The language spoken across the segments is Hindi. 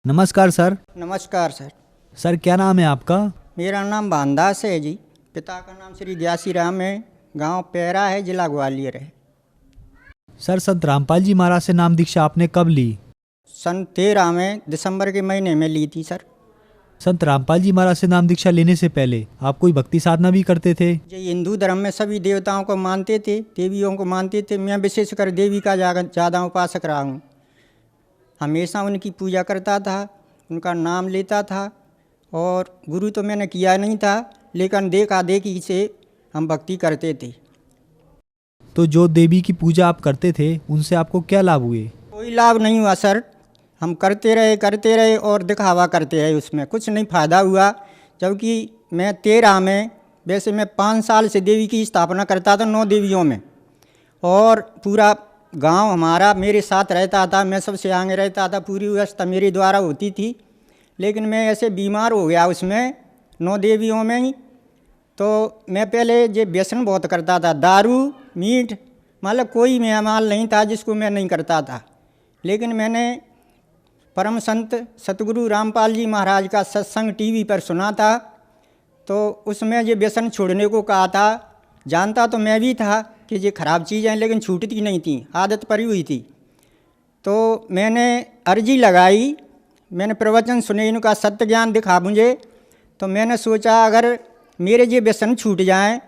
नमस्कार सर। नमस्कार सर। सर क्या नाम है आपका? मेरा नाम भानदास है जी। पिता का नाम श्री दयासी राम है। गांव पैरा है, जिला ग्वालियर है। सर संत रामपाल जी महाराज से नाम दीक्षा आपने कब ली? सन 13 में दिसंबर के महीने में ली थी सर। संत रामपाल जी महाराज से नाम दीक्षा लेने से पहले आप कोई भक्ति साधना भी करते थे? ये हिंदू धर्म में सभी देवताओं को मानते थे, देवियों को मानते थे। मैं विशेषकर देवी का ज़्यादा उपासक रहा हूँ। हमेशा उनकी पूजा करता था, उनका नाम लेता था। और गुरु तो मैंने किया नहीं था, लेकिन देखा देखी से हम भक्ति करते थे। तो जो देवी की पूजा आप करते थे उनसे आपको क्या लाभ हुए? कोई लाभ नहीं हुआ सर। हम करते रहे और दिखावा करते रहे, उसमें कुछ नहीं फ़ायदा हुआ। जबकि मैं 13 में, वैसे मैं 5 साल से देवी की स्थापना करता था 9 देवियों में। और पूरा गांव हमारा मेरे साथ रहता था, मैं सबसे आगे रहता था, पूरी व्यवस्था मेरे द्वारा होती थी। लेकिन मैं ऐसे बीमार हो गया उसमें 9 देवियों में ही। तो मैं पहले ये व्यसन बहुत करता था, दारू मीठ, मतलब कोई मेहमान नहीं था जिसको मैं नहीं करता था। लेकिन मैंने परम संत सतगुरु रामपाल जी महाराज का सत्संग टीवी पर सुना था। तो उसमें ये व्यसन छोड़ने को कहा था। जानता तो मैं भी था कि ये खराब चीज़ है, लेकिन छूटती नहीं थी, आदत पड़ी हुई थी। तो मैंने अर्जी लगाई, मैंने प्रवचन सुने, इनका सत्य ज्ञान दिखा मुझे। तो मैंने सोचा अगर मेरे ये व्यसन छूट जाएं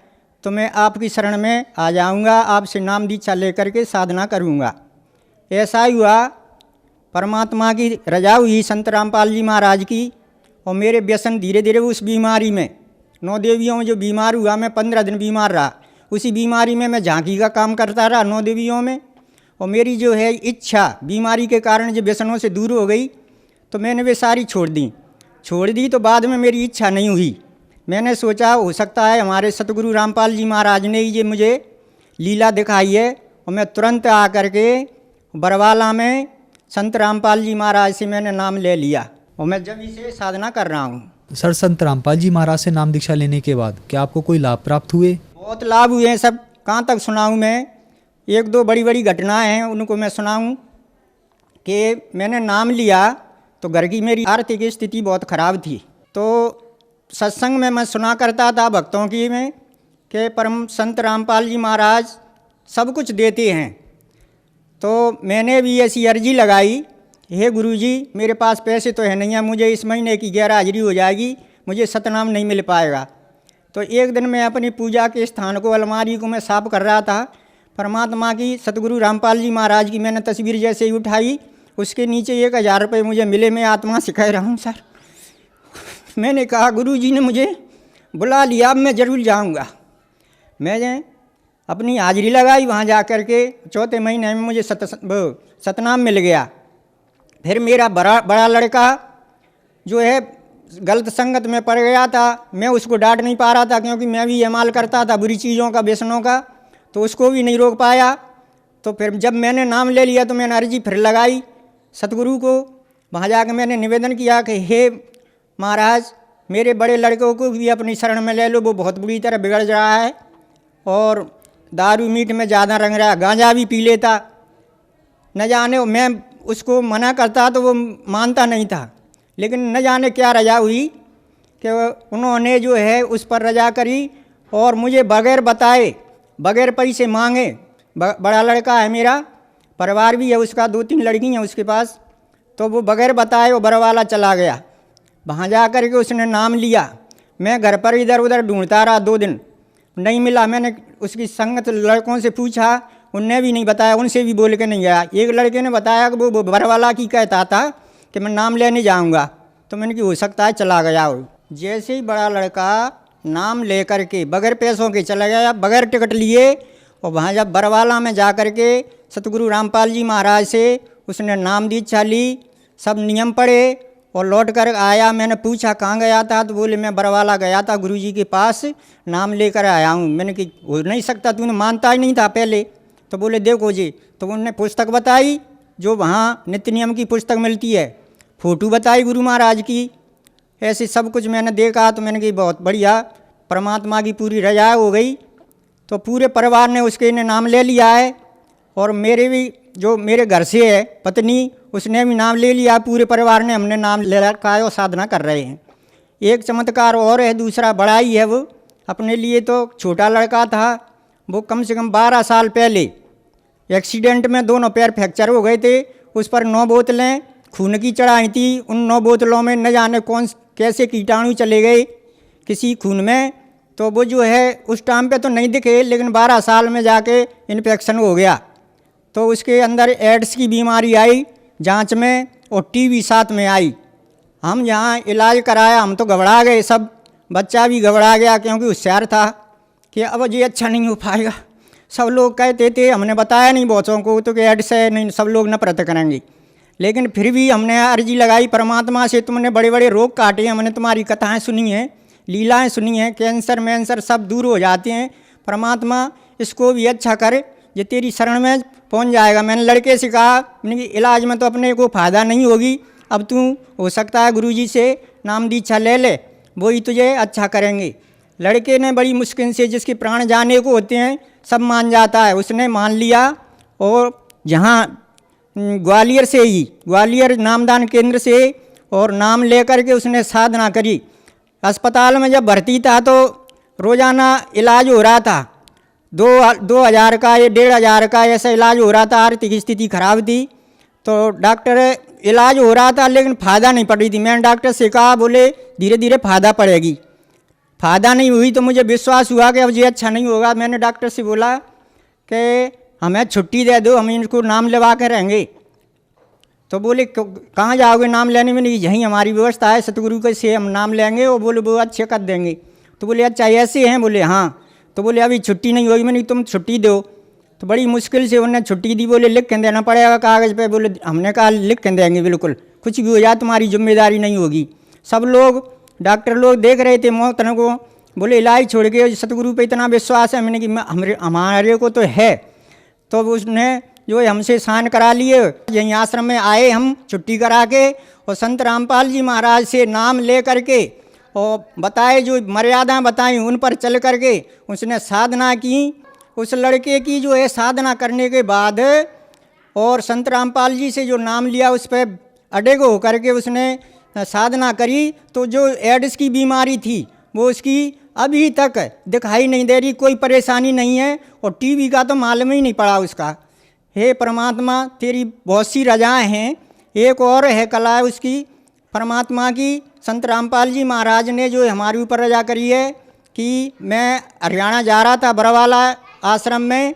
तो मैं आपकी शरण में आ जाऊंगा, आपसे नाम दीक्षा लेकर के साधना करूंगा। ऐसा ही हुआ। परमात्मा की रजा हुई संत रामपाल जी महाराज की। और मेरे व्यसन धीरे धीरे उस बीमारी में, 9 देवियों में जो बीमार हुआ, मैं 15 दिन बीमार रहा। उसी बीमारी में मैं झांकी का काम करता रहा 9 देवियों में। और मेरी जो है इच्छा बीमारी के कारण जो व्यसनों से दूर हो गई, तो मैंने वे सारी छोड़ दी। तो बाद में मेरी इच्छा नहीं हुई। मैंने सोचा हो सकता है हमारे सतगुरु रामपाल जी महाराज ने ये मुझे लीला दिखाई है। और मैं तुरंत आकर के बरवाला में संत रामपाल जी महाराज से मैंने नाम ले लिया। और मैं जब इसे साधना कर रहा हूँ। सर संत रामपाल जी महाराज से नाम दीक्षा लेने के बाद क्या आपको कोई लाभ प्राप्त हुए? बहुत लाभ हुए हैं। सब कहाँ तक सुनाऊँ मैं? 1-2 बड़ी घटनाएं हैं, उनको मैं सुनाऊँ। कि मैंने नाम लिया तो घर की मेरी आर्थिक स्थिति बहुत ख़राब थी। तो सत्संग में मैं सुना करता था भक्तों की में कि परम संत रामपाल जी महाराज सब कुछ देते हैं। तो मैंने भी ऐसी अर्जी लगाई, हे गुरुजी मेरे पास पैसे तो है नहीं है, मुझे इस महीने की 11 हाजिरी हो जाएगी, मुझे सतनाम नहीं मिल पाएगा। तो एक दिन मैं अपनी पूजा के स्थान को, अलमारी को मैं साफ कर रहा था। परमात्मा की सतगुरु रामपाल जी महाराज की मैंने तस्वीर जैसे ही उठाई, उसके नीचे 1000 रुपये मुझे मिले। मैं आत्मा से कह रहा हूँ सर, मैंने कहा गुरुजी ने मुझे बुला लिया, अब मैं ज़रूर जाऊँगा। मैं अपनी हाजिरी लगाई वहाँ जा कर के। 4 महीने में मुझे सतनाम मिल गया। फिर मेरा बड़ा लड़का जो है गलत संगत में पड़ गया था। मैं उसको डांट नहीं पा रहा था, क्योंकि मैं भी इस्तेमाल करता था बुरी चीज़ों का, व्यसनों का। तो उसको भी नहीं रोक पाया। तो फिर जब मैंने नाम ले लिया तो मैंने अर्जी फिर लगाई सतगुरु को। वहाँ जाकर मैंने निवेदन किया कि हे महाराज, मेरे बड़े लड़कों को भी अपनी शरण में ले लो, वो बहुत बुरी तरह बिगड़ रहा है और दारू मीट में ज़्यादा रंग रहा, गांजा भी पी लेता। न जाने मैं उसको मना करता तो वो मानता नहीं था। लेकिन न जाने क्या रजा हुई कि उन्होंने जो है उस पर रजा करी और मुझे बगैर बताए, बगैर पैसे मांगे, बड़ा लड़का है मेरा, परिवार भी है उसका, 2-3 लड़की हैं उसके पास। तो वो बगैर बताए वो बरवाला चला गया। वहाँ जा कर के उसने नाम लिया। मैं घर पर इधर उधर ढूंढता रहा, 2 दिन नहीं मिला। मैंने उसकी संगत लड़कों से पूछा, उनने भी नहीं बताया, उनसे भी बोल के नहीं गया। एक लड़के ने बताया कि वो बरवाला की कहता था कि मैं नाम लेने जाऊंगा। तो मैंने कि हो सकता है चला गया हो। जैसे ही बड़ा लड़का नाम ले कर के बगैर पैसों के चला गया, बगैर टिकट लिए। और वहाँ जब बरवाला में जा कर के सतगुरु रामपाल जी महाराज से उसने नाम दीक्षा ली, सब नियम पढ़े और लौट कर आया। मैंने पूछा कहाँ गया था? तो बोले मैं बरवाला गया था, गुरुजी के पास नाम लेकर आया हूँ। मैंने कि हो नहीं सकता, तूने मानता ही नहीं था पहले। तो बोले देखो जी। तो उन्होंने पुस्तक बताई, जो वहाँ नित्य नियम की पुस्तक मिलती है, फ़ोटो बताई गुरु महाराज की। ऐसे सब कुछ मैंने देखा। तो मैंने कि बहुत बढ़िया, परमात्मा की पूरी रजा हो गई। तो पूरे परिवार ने उसके ने नाम ले लिया है। और मेरे भी जो मेरे घर से है पत्नी, उसने भी नाम ले लिया, पूरे परिवार ने हमने नाम ले रखा है और साधना कर रहे हैं। एक चमत्कार और है, दूसरा बड़ा ही है। वो अपने लिए तो छोटा लड़का था, वो कम से कम 12 साल पहले एक्सीडेंट में दोनों पैर फ्रैक्चर हो गए थे। उस पर 9 बोतलें खून की चढ़ाई थी। उन 9 बोतलों में न जाने कौन कैसे कीटाणु चले गए किसी खून में, तो वो जो है उस टाइम पे तो नहीं दिखे, लेकिन 12 साल में जाके इन्फेक्शन हो गया। तो उसके अंदर एड्स की बीमारी आई जांच में, और टीबी साथ में आई। हम यहाँ इलाज कराया, हम तो घबरा गए सब, बच्चा भी घबरा गया क्योंकि होशियार था कि अब ये अच्छा नहीं हो पाएगा। सब लोग कहते थे, हमने बताया नहीं बच्चों को तो कि एड्स है, नहीं सब लोग नफरत करेंगे। लेकिन फिर भी हमने अर्जी लगाई परमात्मा से, तुमने बड़े बड़े रोग काटे, हमने तुम्हारी कथाएं सुनी हैं, लीलाएं सुनी हैं, कैंसर मैंसर सब दूर हो जाते हैं। परमात्मा इसको भी अच्छा कर, ये तेरी शरण में पहुंच जाएगा। मैंने लड़के से कहा, मैंने कि इलाज में तो अपने को फ़ायदा नहीं होगी, अब तू हो सकता है गुरुजी से नाम दीक्षा ले ले, वो ही तुझे अच्छा करेंगे। लड़के ने बड़ी मुश्किल से, जिसके प्राण जाने को होते हैं सब मान जाता है, उसने मान लिया। और जहाँ ग्वालियर से ही, ग्वालियर नामदान केंद्र से, और नाम लेकर के उसने साधना करी। अस्पताल में जब भर्ती था तो रोज़ाना इलाज हो रहा था, 2,000 का या 1,500 का ऐसा इलाज हो रहा था। आर्थिक स्थिति खराब थी तो डॉक्टर इलाज हो रहा था लेकिन फ़ायदा नहीं पड़ रही थी। मैंने डॉक्टर से कहा, बोले धीरे धीरे फ़ायदा पड़ेगी। फ़ायदा नहीं हुई तो मुझे विश्वास हुआ कि अब ये अच्छा नहीं होगा। मैंने डॉक्टर से बोला कि हमें छुट्टी दे दो, हम इनको नाम लगा के रहेंगे। तो बोले कहाँ जाओगे नाम लेने में? नहीं, यहीं हमारी व्यवस्था है, सतगुरु के से हम नाम लेंगे। और बोले वो अच्छे कर देंगे। तो बोले अच्छा ऐसे हैं? बोले हाँ। तो बोले अभी छुट्टी नहीं होगी। मैंने तुम छुट्टी दो। तो बड़ी मुश्किल से उन्होंने छुट्टी दी। बोले लिख के देना पड़ेगा कागज़ पे। बोले हमने कहा लिख के देंगे, बिल्कुल कुछ भी हो जाए तुम्हारी जिम्मेदारी नहीं होगी। सब लोग डॉक्टर लोग देख रहे थे मौतन को। बोले इलाज छोड़ के सतगुरु पे इतना विश्वास है। मैंने कि हमारे को तो है। तो उसने जो हमसे साइन करा लिए, यहीं आश्रम में आए हम छुट्टी करा के, और संत रामपाल जी महाराज से नाम ले करके और बताए, जो मर्यादाएं बताई उन पर चल करके उसने साधना की। उस लड़के की जो है साधना करने के बाद, और संत रामपाल जी से जो नाम लिया उस पर अडेग होकर के उसने साधना करी, तो जो एड्स की बीमारी थी वो उसकी अभी तक दिखाई नहीं दे रही, कोई परेशानी नहीं है। और टीबी का तो मालूम ही नहीं पड़ा उसका। हे परमात्मा, तेरी बहुत सी रजाएँ हैं। एक और है कला उसकी परमात्मा की, संत रामपाल जी महाराज ने जो हमारे ऊपर रजा करी है कि मैं हरियाणा जा रहा था बरवाला आश्रम में,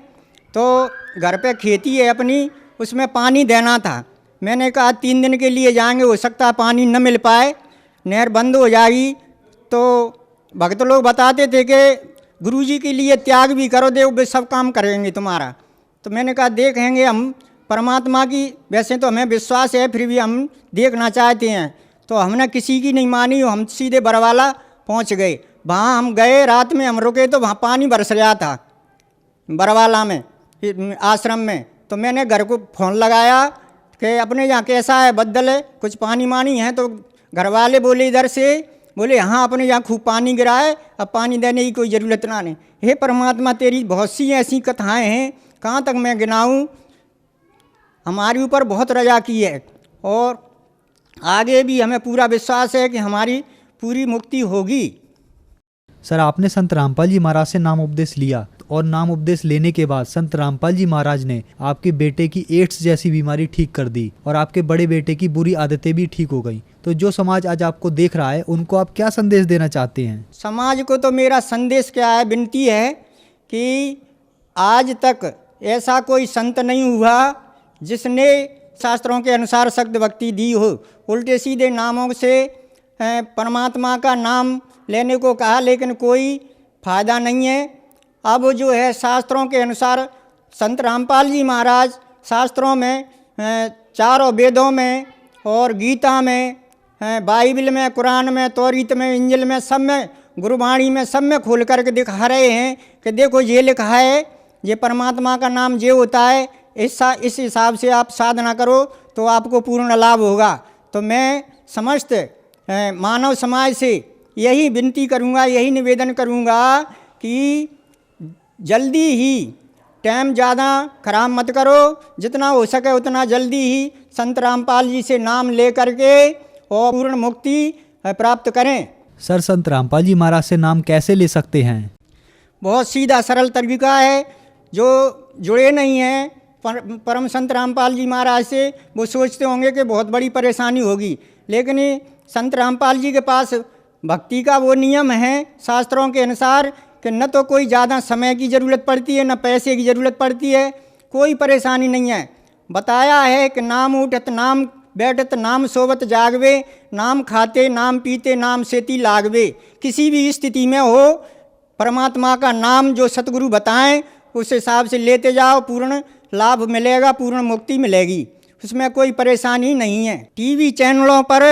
तो घर पे खेती है अपनी, उसमें पानी देना था। मैंने कहा 3 दिन के लिए जाएंगे, हो सकता है पानी न मिल पाए, नहर बंद हो जाएगी। तो भक्त लोग बताते थे कि गुरुजी के लिए त्याग भी करो, देव सब काम करेंगे तुम्हारा। तो मैंने कहा देखेंगे हम, परमात्मा की वैसे तो हमें विश्वास है, फिर भी हम देखना चाहते हैं। तो हमने किसी की नहीं मानी, हम सीधे बरवाला पहुंच गए। वहाँ हम गए, रात में हम रुके तो वहाँ पानी बरस रहा था बरवाला में आश्रम में। तो मैंने घर को फ़ोन लगाया कि अपने यहाँ कैसा है, बदल है, कुछ पानी मानी है? तो घर वाले बोले इधर से, बोले हाँ अपने यहाँ खूब पानी गिरा है, अब पानी देने की कोई ज़रूरत ना नहीं। हे परमात्मा, तेरी बहुत सी ऐसी कथाएँ हैं, कहाँ तक मैं गिनाऊँ। हमारे ऊपर बहुत रजा की है और आगे भी हमें पूरा विश्वास है कि हमारी पूरी मुक्ति होगी। सर, आपने संत रामपाल जी महाराज से नाम उपदेश लिया, और नाम उपदेश लेने के बाद संत रामपाल जी महाराज ने आपके बेटे की एड्स जैसी बीमारी ठीक कर दी, और आपके बड़े बेटे की बुरी आदतें भी ठीक हो गई। तो जो समाज आज आपको देख रहा है, उनको आप क्या संदेश देना चाहते हैं? समाज को तो मेरा संदेश क्या है, विनती है कि आज तक ऐसा कोई संत नहीं हुआ जिसने शास्त्रों के अनुसार सख्त भक्ति दी हो। उल्टे सीधे नामों से परमात्मा का नाम लेने को कहा, लेकिन कोई फ़ायदा नहीं है। अब जो है शास्त्रों के अनुसार संत रामपाल जी महाराज शास्त्रों में, चारों वेदों में और गीता में, बाइबल में, कुरान में, तौरीत में, इंजिल में, सब में, गुरुवाणी में, सब में खोल करके दिखा रहे हैं कि देखो ये लिखा है, ये परमात्मा का नाम ये होता है, इस हिसाब से आप साधना करो तो आपको पूर्ण लाभ होगा। तो मैं समस्त मानव समाज से यही विनती करूँगा, यही निवेदन करूँगा कि जल्दी ही टाइम ज़्यादा खराब मत करो, जितना हो सके उतना जल्दी ही संत रामपाल जी से नाम ले करके और पूर्ण मुक्ति प्राप्त करें। सर, संत रामपाल जी महाराज से नाम कैसे ले सकते हैं? बहुत सीधा सरल तरीका है। जो जुड़े नहीं हैं परम संत रामपाल जी महाराज से, वो सोचते होंगे कि बहुत बड़ी परेशानी होगी, लेकिन संत रामपाल जी के पास भक्ति का वो नियम है शास्त्रों के अनुसार कि न तो कोई ज़्यादा समय की ज़रूरत पड़ती है, न पैसे की ज़रूरत पड़ती है, कोई परेशानी नहीं है। बताया है कि नाम उठत नाम बैठत नाम सोवत जागवे, नाम खाते नाम पीते नाम सेती लागवे। किसी भी स्थिति में हो, परमात्मा का नाम जो सतगुरु बताएं उस हिसाब से लेते जाओ, पूर्ण लाभ मिलेगा, पूर्ण मुक्ति मिलेगी, उसमें कोई परेशानी नहीं है। टीवी चैनलों पर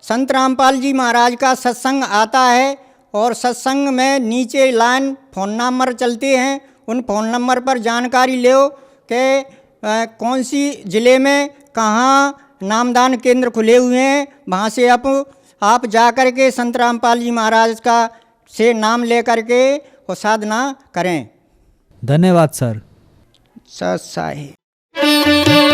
संत रामपाल जी महाराज का सत्संग आता है और सत्संग में नीचे लाइन फ़ोन नंबर चलते हैं, उन फ़ोन नंबर पर जानकारी लो कि कौन सी ज़िले में कहाँ नामदान केंद्र खुले हुए हैं, वहाँ से आप जा कर के संत रामपाल जी महाराज का से नाम ले करके और साधना करें। धन्यवाद सर। सत साहिब।